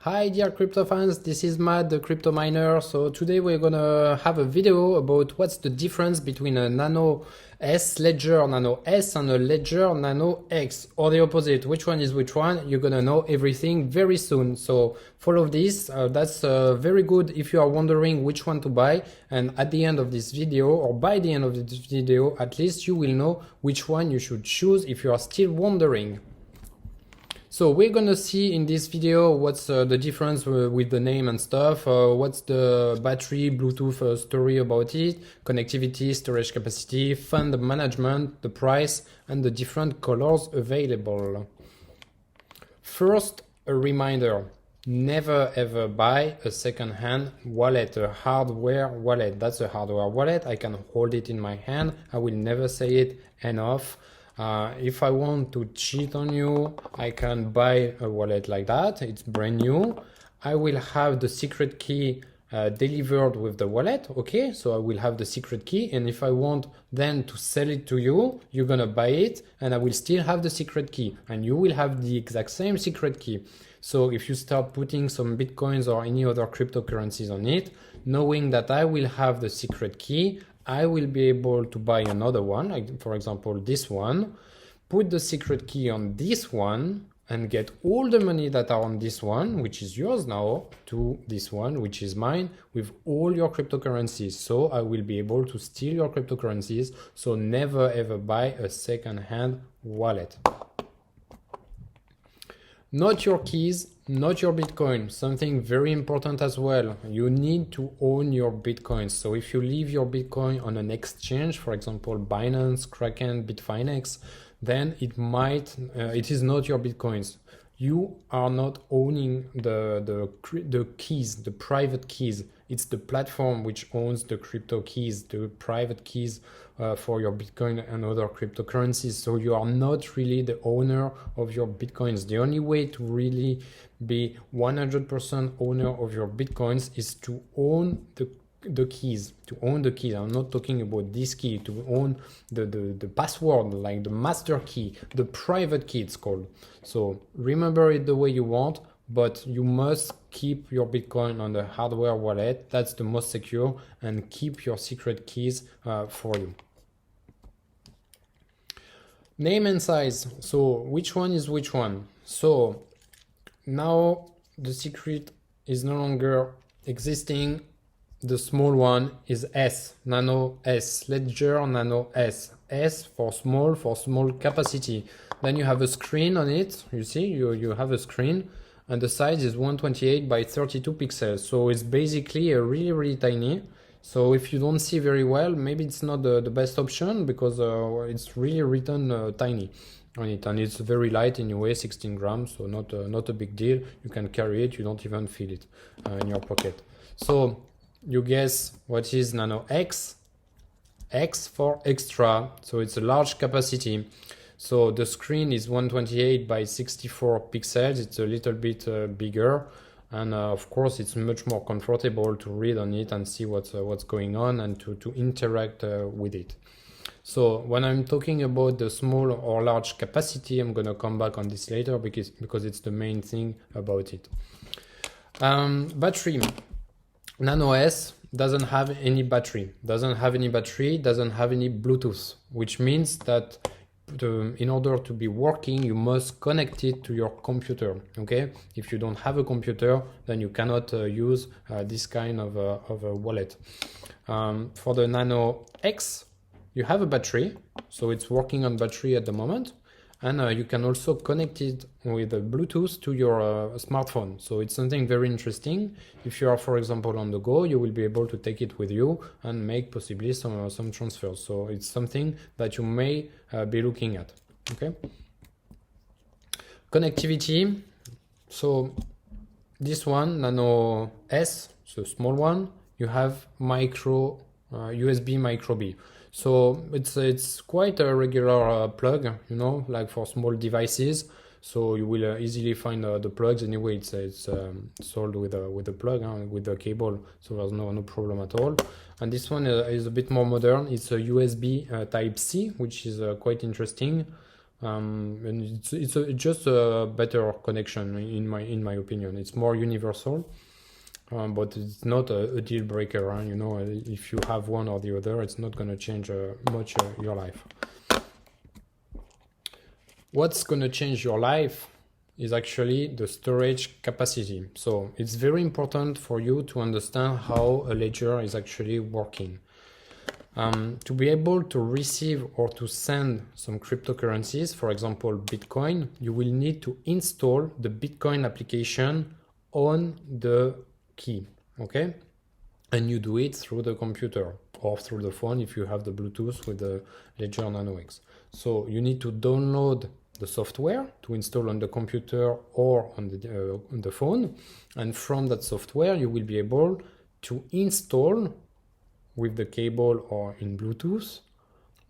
Hi dear crypto fans, this is Matt, the crypto miner. So today we're gonna have a video about what's the difference between a Nano S, Ledger Nano S and a Ledger Nano X, or the opposite. Which one is which one? You're gonna know everything very soon. So follow this, that's very good if you are wondering which one to buy. And at the end of this video, or by the end of this video, at least you will know which one you should choose if you are still wondering. So we're gonna see in this video what's the difference with the name and stuff, what's the battery, Bluetooth story about it, connectivity, storage capacity, fund management, the price, and the different colors available. First, a reminder, never ever buy a second-hand wallet, a hardware wallet. That's a hardware wallet, I can hold it in my hand, I will never say it enough. If I want to cheat on you, I can buy a wallet like that. It's brand new. I will have the secret key delivered with the wallet. Okay, so I will have the secret key. And if I want then to sell it to you, you're gonna buy it and I will still have the secret key and you will have the exact same secret key. So if you start putting some Bitcoins or any other cryptocurrencies on it, knowing that I will have the secret key, I will be able to buy another one, like for example this one, put the secret key on this one and get all the money that are on this one, which is yours now, to this one, which is mine, with all your cryptocurrencies. So I will be able to steal your cryptocurrencies. So never ever buy a second-hand wallet. Not your keys, not your Bitcoin. Something very important as well. You need to own your Bitcoins. So if you leave your Bitcoin on an exchange, for example, Binance, Kraken, Bitfinex, then it is not your Bitcoins. You are not owning the keys, the private keys. It's the platform which owns the crypto keys, the private keys for your Bitcoin and other cryptocurrencies. So you are not really the owner of your Bitcoins. The only way to really be 100% owner of your Bitcoins is to own the keys, to own the keys. I'm not talking about this key, to own the password, like the master key, the private key it's called. So remember it the way you want, but you must keep your Bitcoin on the hardware wallet. That's the most secure, and keep your secret keys for you. Name and size. So which one is which one? So now the secret is no longer existing. The small one is S, Nano S, Ledger Nano S. S for small capacity. Then you have a screen on it. You see, you have a screen, and the size is 128 by 32 pixels. So it's basically a really tiny. So if you don't see very well, maybe it's not the best option, because it's really written tiny on it, and it's very light anyway, 16 grams, so not a big deal. You can carry it, you don't even feel it in your pocket. So you guess what is Nano X? X for extra, so it's a large capacity. So the screen is 128 by 64 pixels. It's a little bit bigger, and of course it's much more comfortable to read on it and see what's going on, and to interact with it. So when I'm talking about the small or large capacity, I'm gonna come back on this later because it's the main thing about it. Battery. Nano S doesn't have any battery, doesn't have any Bluetooth, which means that in order to be working, you must connect it to your computer. Okay, if you don't have a computer, then you cannot use this kind of a wallet. For the Nano X, you have a battery, so it's working on battery at the moment, and you can also connect it with Bluetooth to your smartphone. So it's something very interesting. If you are, for example, on the go, you will be able to take it with you and make possibly some transfers. So it's something that you may be looking at. Okay. Connectivity. So this one, Nano S, so small one, you have USB micro B. So it's quite a regular plug, you know, like for small devices. So you will easily find the plugs. Anyway, it's sold with a plug, with a cable, so there's no problem at all. And this one is a bit more modern. It's a USB Type-C, which is quite interesting. And it's just a better connection in my opinion. It's more universal, but it's not a deal breaker. You know, if you have one or the other, it's not going to change much your life. What's going to change your life is actually the storage capacity. So it's very important for you to understand how a ledger is actually working. To be able to receive or to send some cryptocurrencies, for example, Bitcoin, you will need to install the Bitcoin application on the key, okay? And you do it through the computer or through the phone if you have the Bluetooth with the Ledger Nano X. So you need to download the software to install on the computer or on the phone, and from that software you will be able to install with the cable or in Bluetooth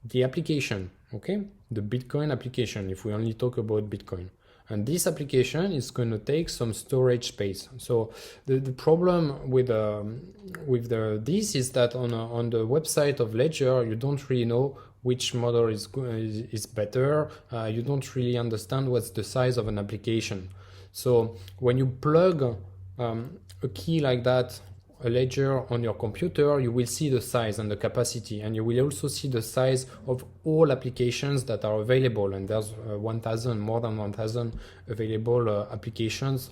the application, okay, the Bitcoin application, if we only talk about Bitcoin. And this application is going to take some storage space. So the problem with this is that on the website of Ledger, you don't really know which model is better. You don't really understand what's the size of an application. So when you plug a key like that, a ledger on your computer, you will see the size and the capacity, and you will also see the size of all applications that are available. And there's more than 1,000 available applications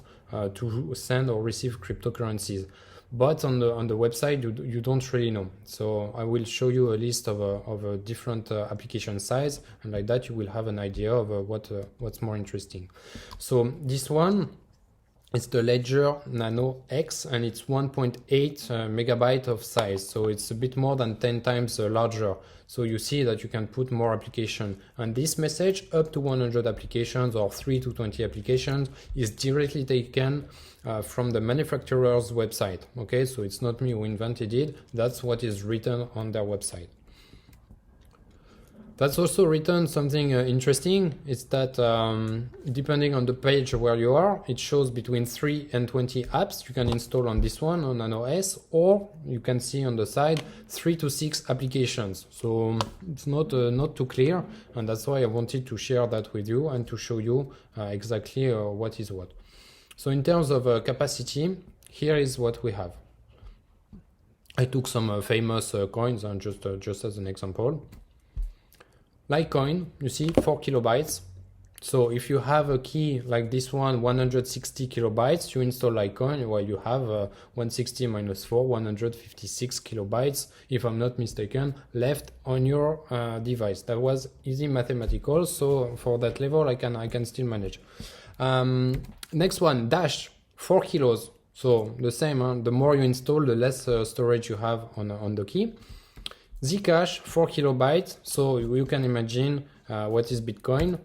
to send or receive cryptocurrencies. But on the website, you don't really know. So I will show you a list of a different application size, and like that you will have an idea of what's more interesting. So this one, it's the Ledger Nano X, and it's 1.8 megabyte of size. So it's a bit more than 10 times larger. So you see that you can put more application. And this message, up to 100 applications or 3 to 20 applications, is directly taken from the manufacturer's website. Okay, so it's not me who invented it. That's what is written on their website. That's also written something interesting. It's that depending on the page where you are, it shows between 3 and 20 apps you can install on this one, on Nano S, or you can see on the side 3 to 6 applications. So it's not too clear, and that's why I wanted to share that with you and to show you exactly what is what. So in terms of capacity, here is what we have. I took some famous coins, and just as an example. Litecoin, you see, 4 kilobytes. So if you have a key like this one, 160 kilobytes, you install Litecoin, well, you have 160 minus 4, 156 kilobytes, if I'm not mistaken, left on your device. That was easy mathematical, so for that level, I can still manage. Next one, Dash, 4 kilos. So the same, huh? The more you install, the less storage you have on the key. Zcash, 4 kilobytes. So you can imagine what is Bitcoin.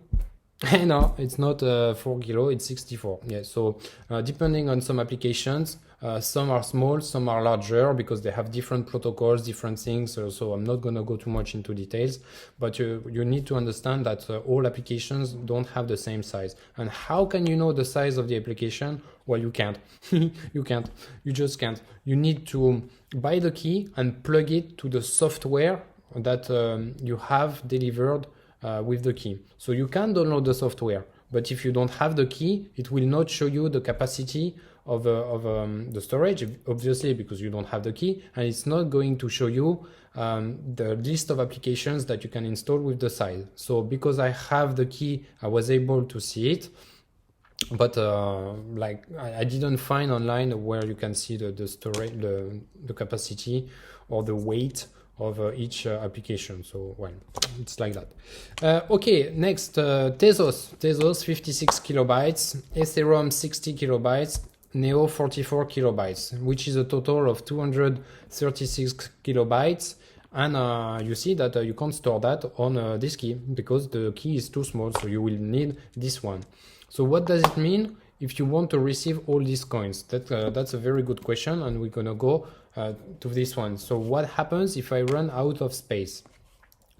No, it's not 4 kilo, it's 64. Yeah, so depending on some applications, some are small, some are larger because they have different protocols, different things. So I'm not going to go too much into details, but you need to understand that all applications don't have the same size. And how can you know the size of the application? Well, you can't. You can't. You just can't. You need to buy the key and plug it to the software that you have delivered with the key. So you can download the software, but if you don't have the key, it will not show you the capacity of the storage, obviously, because you don't have the key, and it's not going to show you the list of applications that you can install with the size. So because I have the key, I was able to see it, but I didn't find online where you can see the storage, the capacity or the weight of each application. So well, it's like that. Okay, next, Tezos 56 kilobytes, Ethereum 60 kilobytes, Neo 44 kilobytes, which is a total of 236 kilobytes. And you see that you can't store that on this key because the key is too small, so you will need this one. So what does it mean if you want to receive all these coins? That's a very good question, and we're gonna go to this one. So what happens if I run out of space?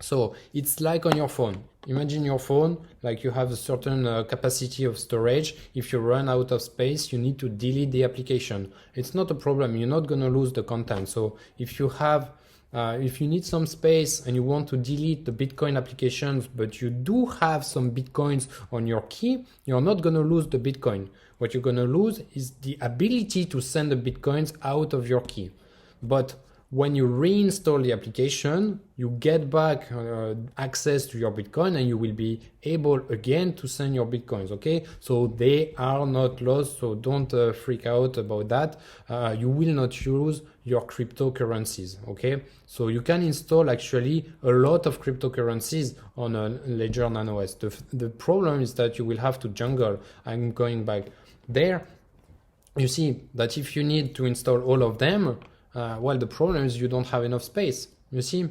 So it's like on your phone. Imagine your phone, like you have a certain capacity of storage. If you run out of space, you need to delete the application. It's not a problem. You're not gonna lose the content. So if you have If you need some space and you want to delete the Bitcoin applications, but you do have some Bitcoins on your key, you're not going to lose the Bitcoin. What you're going to lose is the ability to send the Bitcoins out of your key. But when you reinstall the application, you get back access to your Bitcoin and you will be able again to send your Bitcoins, okay? So they are not lost, so don't freak out about that. You will not use your cryptocurrencies, okay? So you can install actually a lot of cryptocurrencies on a Ledger Nano S. The problem is that you will have to jungle. I'm going back there. You see that if you need to install all of them, well, the problem is you don't have enough space. You see,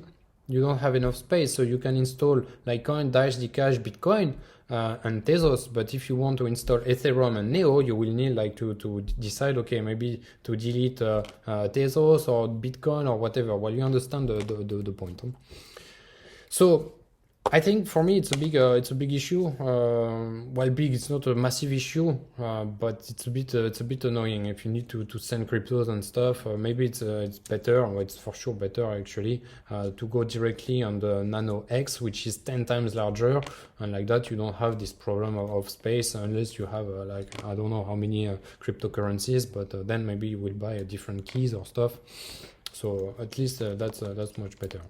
you don't have enough space, so you can install Litecoin, Dash, Zcash, Bitcoin, and Tezos. But if you want to install Ethereum and Neo, you will need like to decide, okay, maybe to delete Tezos or Bitcoin or whatever. Well, you understand the point. Huh? So I think for me it's a big issue. Well, big, it's not a massive issue, but it's a bit annoying if you need to send cryptos and stuff. Maybe it's better, or it's for sure better actually, to go directly on the Nano X, which is 10 times larger, and like that you don't have this problem of space unless you have like I don't know how many cryptocurrencies, but then maybe you will buy different keys or stuff. So at least that's much better.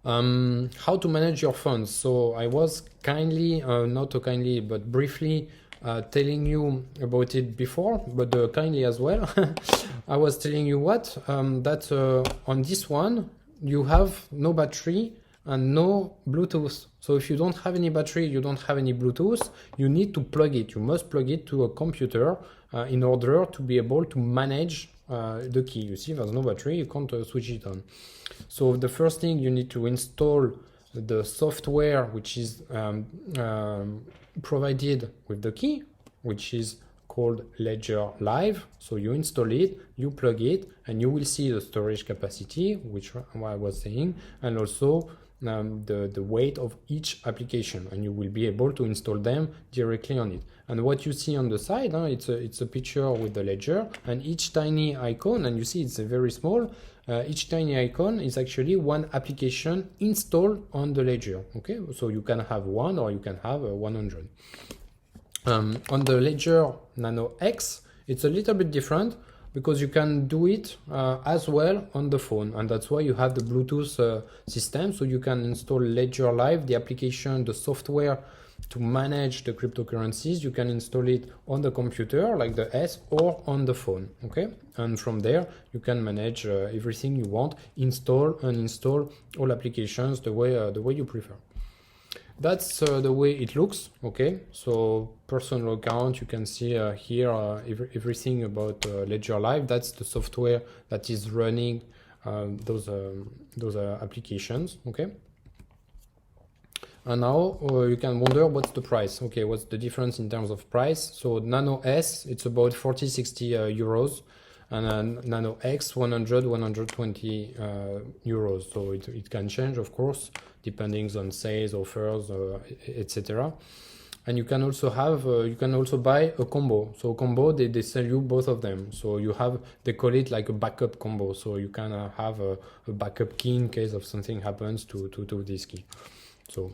How to manage your funds. So I was kindly, not so kindly, but briefly telling you about it before, but kindly as well. I was telling you that on this one, you have no battery and no Bluetooth. So if you don't have any battery, you don't have any Bluetooth, you need to plug it. You must plug it to a computer in order to be able to manage the key. You see, there's no battery, you can't switch it on. So the first thing, you need to install the software which is provided with the key, which is called Ledger Live. So you install it, you plug it, and you will see the storage capacity, which I was saying, and also the weight of each application, and you will be able to install them directly on it. And what you see on the side, it's a picture with the ledger, and each tiny icon, and you see it's very small, each tiny icon is actually one application installed on the ledger. Okay, so you can have one or you can have 100. On the Ledger Nano X, it's a little bit different because you can do it as well on the phone, and that's why you have the Bluetooth system. So you can install Ledger Live, the application, the software to manage the cryptocurrencies. You can install it on the computer like the S or on the phone. Okay, and from there you can manage everything you want, install, uninstall all applications the way you prefer. That's the way it looks. Okay, so personal account, you can see here everything about Ledger Live. That's the software that is running those applications. Okay, and now you can wonder what's the price. Okay, what's the difference in terms of price? So Nano S, it's about 40-60 euros, and Nano X 100-120 euros. So it can change, of course, depending on sales, offers, etc. And you can also have you can also buy a combo. So combo, they sell you both of them. So you have, they call it like a backup combo. So you can have a backup key in case of something happens to this key. So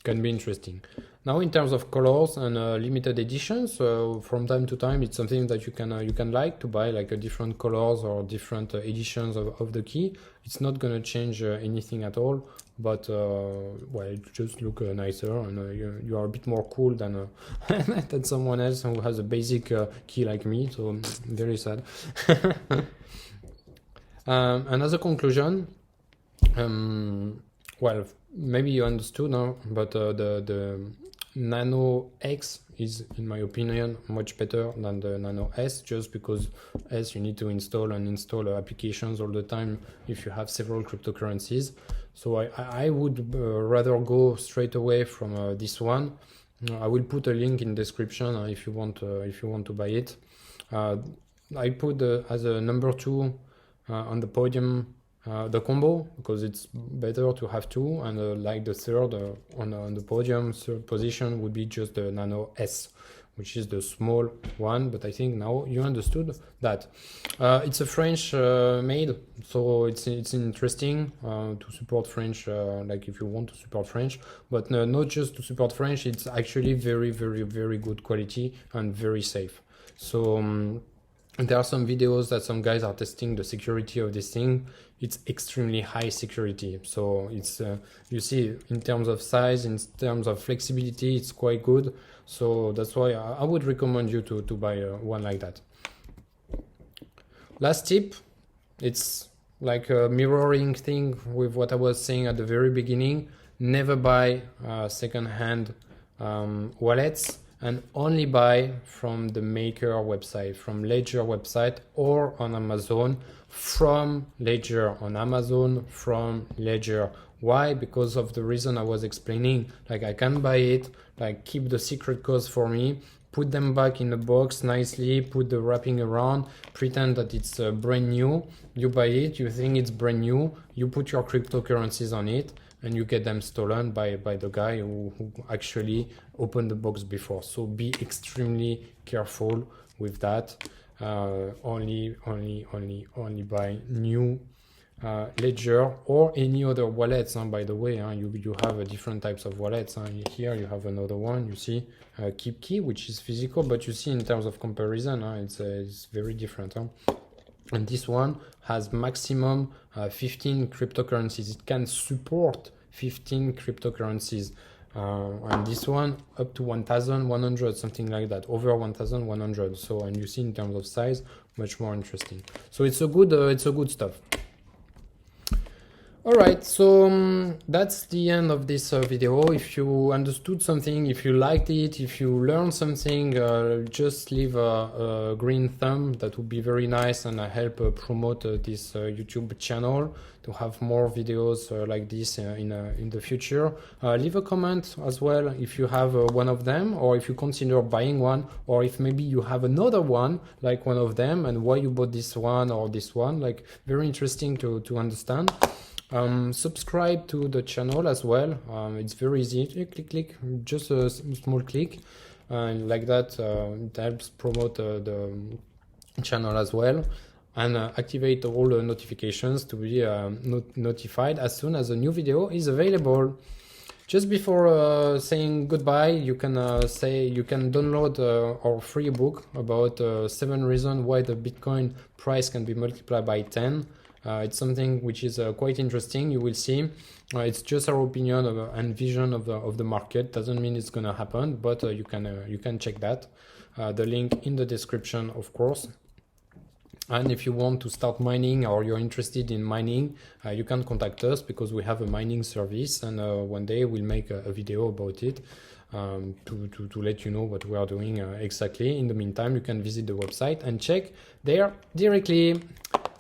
can be interesting. Now in terms of colors and limited editions, from time to time it's something that you can like to buy, like a different colors or different editions of the key. It's not gonna change anything at all, but well, it just look nicer, and you are a bit more cool than than someone else who has a basic key like me. So very sad. And as a conclusion, well, maybe you understood now, but the Nano X is, in my opinion, much better than the Nano S, just because S you need to install and uninstall applications all the time if you have several cryptocurrencies. So I would rather go straight away from this one. I will put a link in description if you want to buy it. I put as a number 2 on the podium the combo, because it's better to have two, and like the third on the podium, third position would be just the Nano S, which is the small one, but I think now you understood that. It's a French made, so it's interesting to support French, like if you want to support French, but not just to support French, it's actually very, very, very good quality and very safe. So there are some videos that some guys are testing the security of this thing. It's extremely high security. So it's, you see, in terms of size, in terms of flexibility, it's quite good. So that's why I would recommend you to buy one like that. Last tip, it's like a mirroring thing with what I was saying at the very beginning. Never buy second-hand wallets, and only buy from the maker website, from Ledger website or on Amazon, from Ledger on Amazon, from Ledger. Why? Because of the reason I was explaining. Like I can buy it, like keep the secret codes for me, put them back in the box nicely, put the wrapping around, pretend that it's brand new. You buy it, you think it's brand new, you put your cryptocurrencies on it, and you get them stolen by the guy who actually opened the box before. So be extremely careful with that. Only buy new Ledger or any other wallets. By the way, you have different types of wallets. Here you have another one. You see Keep Key, which is physical, but you see in terms of comparison, it's very different. And this one has maximum 15 cryptocurrencies. It can support 15 cryptocurrencies. And this one up to 1,100, something like that, over 1,100. So, and you see in terms of size, much more interesting. So it's a good stuff. All right, so that's the end of this video. If you understood something, if you liked it, if you learned something, just leave a green thumb. That would be very nice, and help promote this YouTube channel to have more videos like this in the future. Leave a comment as well if you have one of them, or if you consider buying one, or if maybe you have another one like one of them, and why you bought this one or this one. Like very interesting to understand. Subscribe to the channel as well. It's very easy. Click, just a small click, and like that it helps promote the channel as well, and activate all the notifications to be notified as soon as a new video is available. Just before saying goodbye, you can download our free book about 7 reasons why the Bitcoin price can be multiplied by 10. It's something which is quite interesting. You will see. It's just our opinion and vision of the market. Doesn't mean it's gonna happen, but you can check that. The link in the description, of course. And if you want to start mining, or you're interested in mining, you can contact us, because we have a mining service, and one day we'll make a video about it to let you know what we are doing exactly. In the meantime, you can visit the website and check there directly.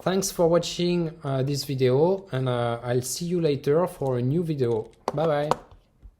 Thanks for watching this video, and I'll see you later for a new video. Bye bye.